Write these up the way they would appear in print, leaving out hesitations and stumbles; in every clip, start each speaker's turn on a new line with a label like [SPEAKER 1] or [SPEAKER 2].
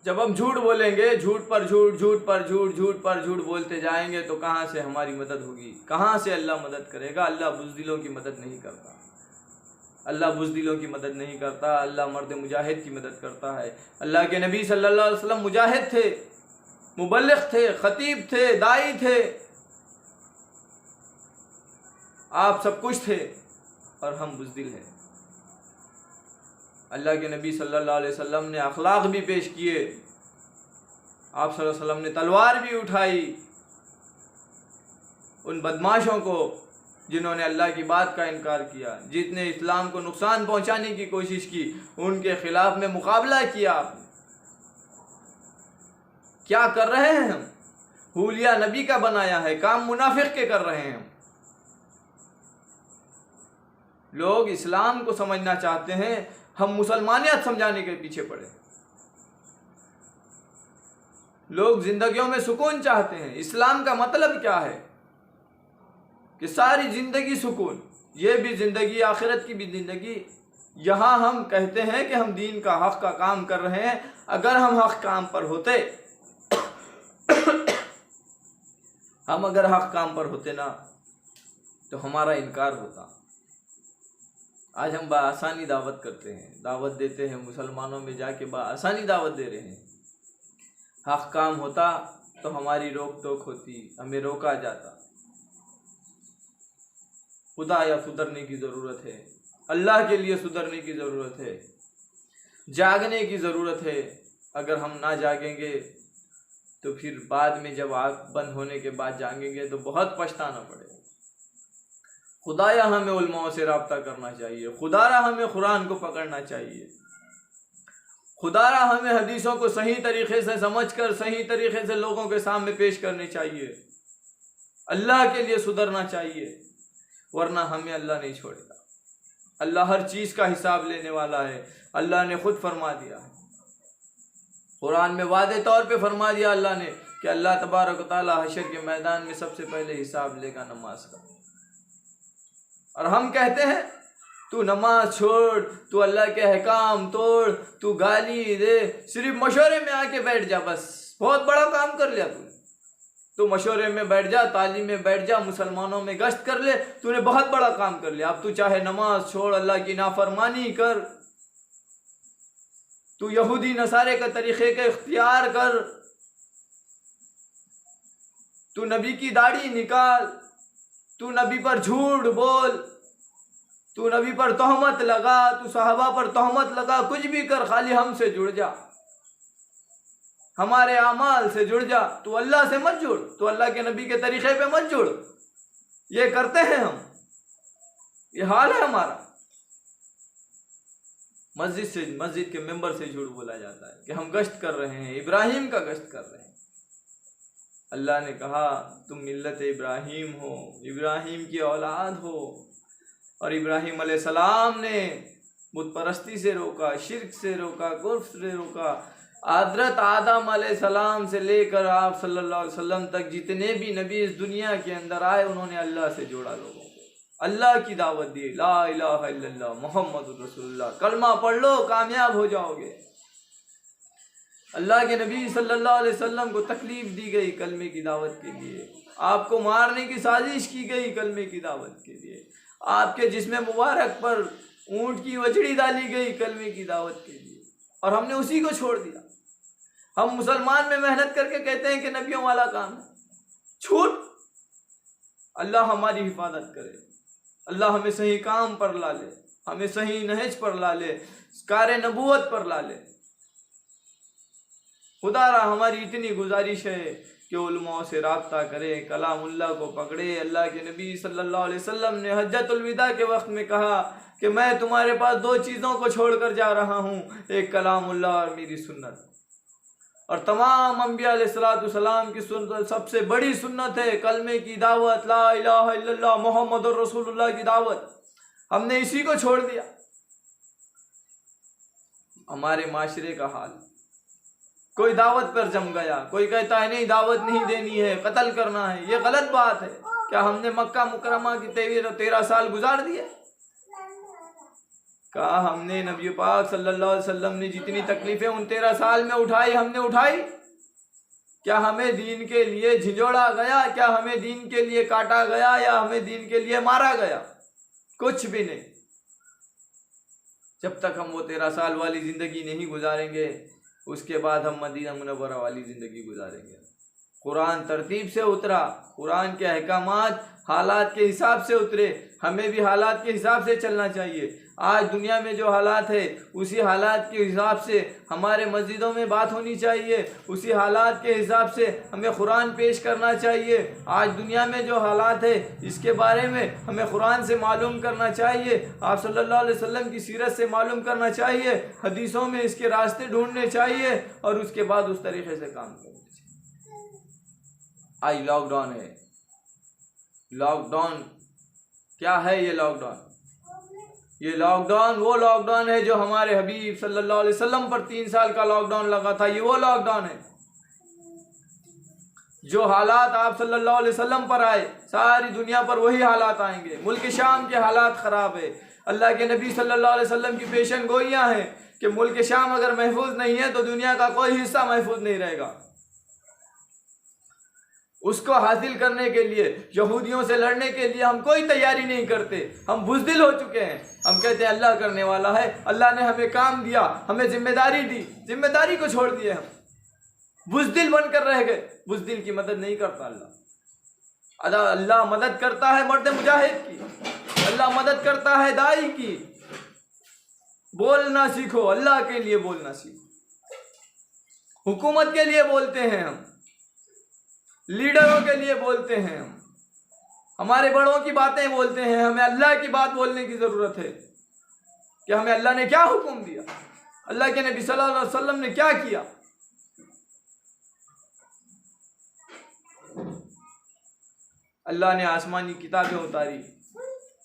[SPEAKER 1] جب ہم جھوٹ بولیں گے، جھوٹ پر جھوٹ، جھوٹ پر جھوٹ، جھوٹ پر جھوٹ بولتے جائیں گے تو کہاں سے ہماری مدد ہوگی؟ کہاں سے اللہ مدد کرے گا؟ اللہ بزدلوں کی مدد نہیں کرتا، اللہ بزدلوں کی مدد نہیں کرتا، اللہ مرد مجاہد کی مدد کرتا ہے۔ اللہ کے نبی صلی اللہ علیہ وسلم مجاہد تھے، مبلغ تھے، خطیب تھے، داعی تھے، آپ سب کچھ تھے اور ہم بزدل ہیں۔ اللہ کے نبی صلی اللہ علیہ وسلم نے اخلاق بھی پیش کیے، آپ صلی اللہ علیہ وسلم نے تلوار بھی اٹھائی ان بدماشوں کو جنہوں نے اللہ کی بات کا انکار کیا، جس نے اسلام کو نقصان پہنچانے کی کوشش کی، ان کے خلاف میں مقابلہ کیا۔ آپ نے کیا کر رہے ہیں ہم؟ حولیہ نبی کا بنایا ہے، کام منافق کے کر رہے ہیں ہم۔ لوگ اسلام کو سمجھنا چاہتے ہیں، ہم مسلمانیت سمجھانے کے پیچھے پڑے۔ لوگ زندگیوں میں سکون چاہتے ہیں۔ اسلام کا مطلب کیا ہے؟ کہ ساری زندگی سکون، یہ بھی زندگی، آخرت کی بھی زندگی۔ یہاں ہم کہتے ہیں کہ ہم دین کا حق کا کام کر رہے ہیں، اگر ہم حق کام پر ہوتے ہم اگر حق کام پر ہوتے نا تو ہمارا انکار ہوتا۔ آج ہم بآسانی دعوت کرتے ہیں، دعوت دیتے ہیں، مسلمانوں میں جا کے بآسانی دعوت دے رہے ہیں۔ حق کام ہوتا تو ہماری روک ٹوک ہوتی، ہمیں روکا جاتا۔ خدا یا سدھرنے کی ضرورت ہے، اللہ کے لیے سدھرنے کی ضرورت ہے، جاگنے کی ضرورت ہے۔ اگر ہم نہ جاگیں گے تو پھر بعد میں جب آنکھ بند ہونے کے بعد جاگیں گے تو بہت پچھتانا پڑے گا۔ خدایا ہمیں علماء سے رابطہ کرنا چاہیے، خدارا ہمیں قرآن کو پکڑنا چاہیے، خدارا ہمیں حدیثوں کو صحیح طریقے سے سمجھ کر صحیح طریقے سے لوگوں کے سامنے پیش کرنی چاہیے، اللہ کے لیے سدھرنا چاہیے، ورنہ ہمیں اللہ نہیں چھوڑے گا۔ اللہ ہر چیز کا حساب لینے والا ہے، اللہ نے خود فرما دیا ہے، قرآن میں واضح طور پہ فرما دیا اللہ نے کہ اللہ تبارک و تعالی حشر کے میدان میں سب سے پہلے حساب لے گا نماز کا۔ اور ہم کہتے ہیں تو نماز چھوڑ، تو اللہ کے احکام توڑ، تو گالی دے، صرف مشورے میں آ کے بیٹھ جا، بس بہت بڑا کام کر لیا تو مشورے میں بیٹھ جا، تعلیم میں بیٹھ جا، مسلمانوں میں گشت کر لے، تو نے بہت بڑا کام کر لیا۔ اب تو چاہے نماز چھوڑ، اللہ کی نافرمانی کر، تو یہودی نصارے کا طریقے کا اختیار کر، تو نبی کی داڑھی نکال، تو نبی پر جھوٹ بول، تو نبی پر تہمت لگا، تو صحابہ پر تہمت لگا، کچھ بھی کر، خالی ہم سے جڑ جا، ہمارے اعمال سے جڑ جا، تو اللہ سے مت جڑ، تو اللہ کے نبی کے طریقے پہ مت جڑ۔ یہ کرتے ہیں ہم، یہ حال ہے ہمارا۔ مسجد کے ممبر سے جھوٹ بولا جاتا ہے کہ ہم گشت کر رہے ہیں، ابراہیم کا گشت کر رہے ہیں۔ اللہ نے کہا تم ملت ابراہیم ہو، ابراہیم کی اولاد ہو، اور ابراہیم علیہ السلام نے بت پرستی سے روکا، شرک سے روکا، کفر سے روکا۔ حضرت آدم علیہ السلام سے لے کر آپ صلی اللہ علیہ وسلم تک جتنے بھی نبی اس دنیا کے اندر آئے، انہوں نے اللہ سے جوڑا لوگوں کو، اللہ کی دعوت دی، لا الہ الا اللہ محمد رسول اللہ، کلمہ پڑھ لو کامیاب ہو جاؤ گے۔ اللہ کے نبی صلی اللہ علیہ وسلم کو تکلیف دی گئی کلمے کی دعوت کے لیے، آپ کو مارنے کی سازش کی گئی کلمے کی دعوت کے لیے، آپ کے جسم مبارک پر اونٹ کی وچڑی ڈالی گئی کلمے کی دعوت کے لیے، اور ہم نے اسی کو چھوڑ دیا۔ ہم مسلمان میں محنت کر کے کہتے ہیں کہ نبیوں والا کام ہے، چھوٹ۔ اللہ ہماری حفاظت کرے، اللہ ہمیں صحیح کام پر لا لے، ہمیں صحیح نہج پر لا لے، کار نبوت پر لا لے۔ خدا را ہماری اتنی گزارش ہے کہ علماء سے رابطہ کرے، کلام اللہ کو پکڑے۔ اللہ کے نبی صلی اللہ علیہ وسلم نے حجۃ الوداع کے وقت میں کہا کہ میں تمہارے پاس دو چیزوں کو چھوڑ کر جا رہا ہوں، ایک کلام اللہ اور میری سنت۔ اور تمام انبیاء علیہ السلام کی سنت سب سے بڑی سنت ہے کلمے کی دعوت، لا الہ الا اللہ محمد رسول اللہ کی دعوت۔ ہم نے اسی کو چھوڑ دیا۔ ہمارے معاشرے کا حال، کوئی دعوت پر جم گیا، کوئی کہتا ہے نہیں دعوت نہیں دینی ہے، قتل کرنا ہے۔ یہ غلط بات ہے۔ کیا ہم نے مکہ مکرمہ کی 13 سال گزار دیے؟ کہا ہم نے نبی پاک صلی اللہ علیہ وسلم نے جتنی تکلیفیں ان 13 سال میں اٹھائی ہم نے اٹھائی؟ کیا ہمیں دین کے لیے جھنجھوڑا گیا؟ کیا ہمیں دین کے لیے کاٹا گیا یا ہمیں دین کے لیے مارا گیا؟ کچھ بھی نہیں۔ جب تک ہم وہ 13 سال والی زندگی نہیں گزاریں گے اس کے بعد ہم مدینہ منورہ والی زندگی گزاریں گے۔ قرآن ترتیب سے اترا، قرآن کے احکامات حالات کے حساب سے اترے، ہمیں بھی حالات کے حساب سے چلنا چاہیے۔ آج دنیا میں جو حالات ہے اسی حالات کے حساب سے ہمارے مسجدوں میں بات ہونی چاہیے، اسی حالات کے حساب سے ہمیں قرآن پیش کرنا چاہیے۔ آج دنیا میں جو حالات ہے اس کے بارے میں ہمیں قرآن سے معلوم کرنا چاہیے، آپ صلی اللہ علیہ وسلم کی سیرت سے معلوم کرنا چاہیے، حدیثوں میں اس کے راستے ڈھونڈنے چاہیے اور اس کے بعد اس طریقے سے کام کرنا چاہیے۔ آج لاک ڈاؤن ہے۔ لاک ڈاؤن کیا ہے؟ یہ لاک ڈاؤن، یہ لاک ڈاؤن وہ لاک ڈاؤن ہے جو ہمارے حبیب صلی اللہ علیہ وسلم پر 3 سال کا لاک ڈاؤن لگا تھا۔ یہ وہ لاک ڈاؤن ہے جو حالات آپ صلی اللہ علیہ وسلم پر آئے ساری دنیا پر وہی حالات آئیں گے۔ ملک شام کے حالات خراب ہے، اللہ کے نبی صلی اللہ علیہ وسلم کی پیشن گوئیاں ہیں کہ ملک شام اگر محفوظ نہیں ہے تو دنیا کا کوئی حصہ محفوظ نہیں رہے گا۔ اس کو حاصل کرنے کے لیے، یہودیوں سے لڑنے کے لیے ہم کوئی تیاری نہیں کرتے، ہم بزدل ہو چکے ہیں۔ ہم کہتے ہیں اللہ کرنے والا ہے، اللہ نے ہمیں کام دیا، ہمیں ذمہ داری دی، ذمہ داری کو چھوڑ دیے، ہم بزدل بن کر رہ گئے۔ بزدل کی مدد نہیں کرتا اللہ، اللہ مدد کرتا ہے مرد مجاہد کی، اللہ مدد کرتا ہے دائی کی۔ بولنا سیکھو، اللہ کے لیے بولنا سیکھو۔ حکومت کے لیے بولتے ہیں ہم، لیڈروں کے لیے بولتے ہیں ہم، ہمارے بڑوں کی باتیں بولتے ہیں، ہمیں اللہ کی بات بولنے کی ضرورت ہے کہ ہمیں اللہ نے کیا حکم دیا، اللہ کے نبی صلی اللہ علیہ وسلم نے کیا کیا۔ اللہ نے آسمانی کتابیں اتاری،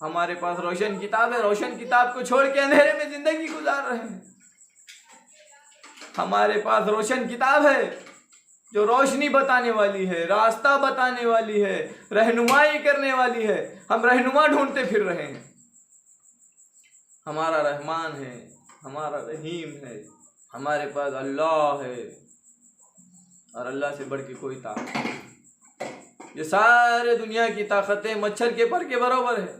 [SPEAKER 1] ہمارے پاس روشن کتاب ہے، روشن کتاب کو چھوڑ کے اندھیرے میں زندگی گزار رہے ہیں۔ ہمارے پاس روشن کتاب ہے جو روشنی بتانے والی ہے، راستہ بتانے والی ہے، رہنمائی کرنے والی ہے۔ ہم رہنما ڈھونڈتے پھر رہے ہیں۔ ہمارا رحمان ہے، ہمارا رحیم ہے، ہمارے پاس اللہ ہے اور اللہ سے بڑھ کے کوئی طاقت نہیں۔ یہ سارے دنیا کی طاقتیں مچھر کے پر کے برابر ہے۔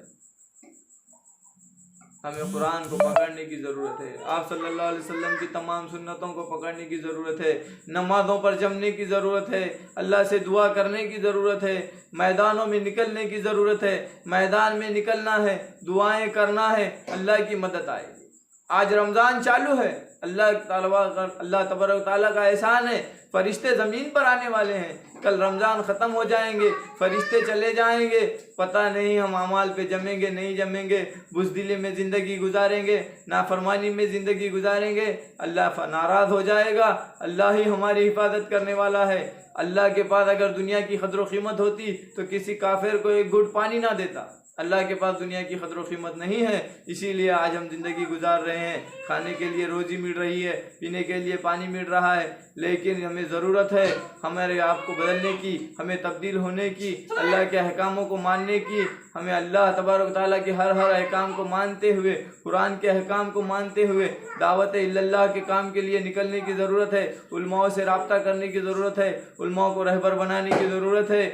[SPEAKER 1] ہمیں قرآن کو پکڑنے کی ضرورت ہے، آپ صلی اللہ علیہ وسلم کی تمام سنتوں کو پکڑنے کی ضرورت ہے، نمازوں پر جمنے کی ضرورت ہے، اللہ سے دعا کرنے کی ضرورت ہے، میدانوں میں نکلنے کی ضرورت ہے، میدان میں نکلنا ہے، دعائیں کرنا ہے، اللہ کی مدد آئے گی۔ آج رمضان چالو ہے، اللہ تبارک تعالیٰ کا احسان ہے، فرشتے زمین پر آنے والے ہیں۔ کل رمضان ختم ہو جائیں گے، فرشتے چلے جائیں گے، پتہ نہیں ہم اعمال پہ جمیں گے نہیں جمیں گے، بزدلی میں زندگی گزاریں گے، نافرمانی میں زندگی گزاریں گے، اللہ ناراض ہو جائے گا۔ اللہ ہی ہماری حفاظت کرنے والا ہے۔ اللہ کے پاس اگر دنیا کی قدر و قیمت ہوتی تو کسی کافر کو ایک گھٹ پانی نہ دیتا۔ اللہ کے پاس دنیا کی قدر و قیمت نہیں ہے، اسی لیے آج ہم زندگی گزار رہے ہیں، کھانے کے لیے روزی مل رہی ہے، پینے کے لیے پانی مل رہا ہے، لیکن ہمیں ضرورت ہے ہمارے آپ کو بدلنے کی، ہمیں تبدیل ہونے کی، اللہ کے احکاموں کو ماننے کی۔ ہمیں اللہ تبارک تعالیٰ کے ہر احکام کو مانتے ہوئے، قرآن کے احکام کو مانتے ہوئے دعوت اللہ کے کام کے لیے نکلنے کی ضرورت ہے، علماء سے رابطہ کرنے کی ضرورت ہے، علماء کو رہبر بنانے کی ضرورت ہے۔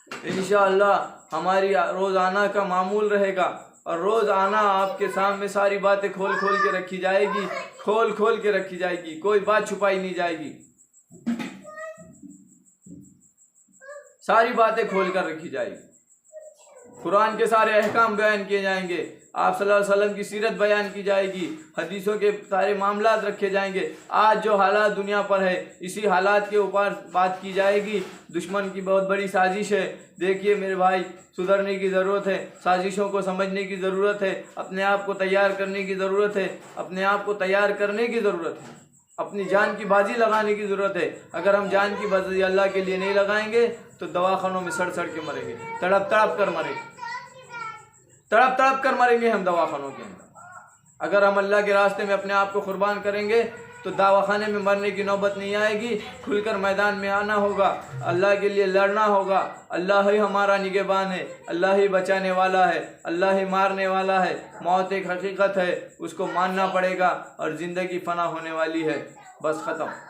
[SPEAKER 1] انشاءاللہ ہماری روزانہ کا معمول رہے گا اور روزانہ آپ کے سامنے ساری باتیں کھول کھول کے رکھی جائے گی، کھول کھول کے رکھی جائے گی، کوئی بات چھپائی نہیں جائے گی، ساری باتیں کھول کر رکھی جائے گی۔ قرآن کے سارے احکام بیان کیے جائیں گے، آپ صلی اللہ علیہ وسلم کی سیرت بیان کی جائے گی، حدیثوں کے سارے معاملات رکھے جائیں گے۔ آج جو حالات دنیا پر ہے اسی حالات کے اوپر بات کی جائے گی۔ دشمن کی بہت بڑی سازش ہے، دیکھیے میرے بھائی، سدھرنے کی ضرورت ہے، سازشوں کو سمجھنے کی ضرورت ہے، اپنے آپ کو تیار کرنے کی ضرورت ہے، اپنے آپ کو تیار کرنے کی ضرورت ہے، اپنی جان کی بازی لگانے کی ضرورت ہے۔ اگر ہم جان کی بازی اللہ کے لیے نہیں لگائیں گے تو دواخانوں میں سڑ سڑ کے مریں گے، تڑپ تڑپ کر مریں گے، تڑپ تڑپ کر مریں گے ہم دواخانوں کے اندر۔ اگر ہم اللہ کے راستے میں اپنے آپ کو قربان کریں گے تو دواخانے میں مرنے کی نوبت نہیں آئے گی، کھل کر میدان میں آنا ہوگا، اللہ کے لیے لڑنا ہوگا۔ اللہ ہی ہمارا نگہبان ہے، اللہ ہی بچانے والا ہے، اللہ ہی مارنے والا ہے۔ موت ایک حقیقت ہے، اس کو ماننا پڑے گا، اور زندگی فنا ہونے والی ہے۔ بس ختم۔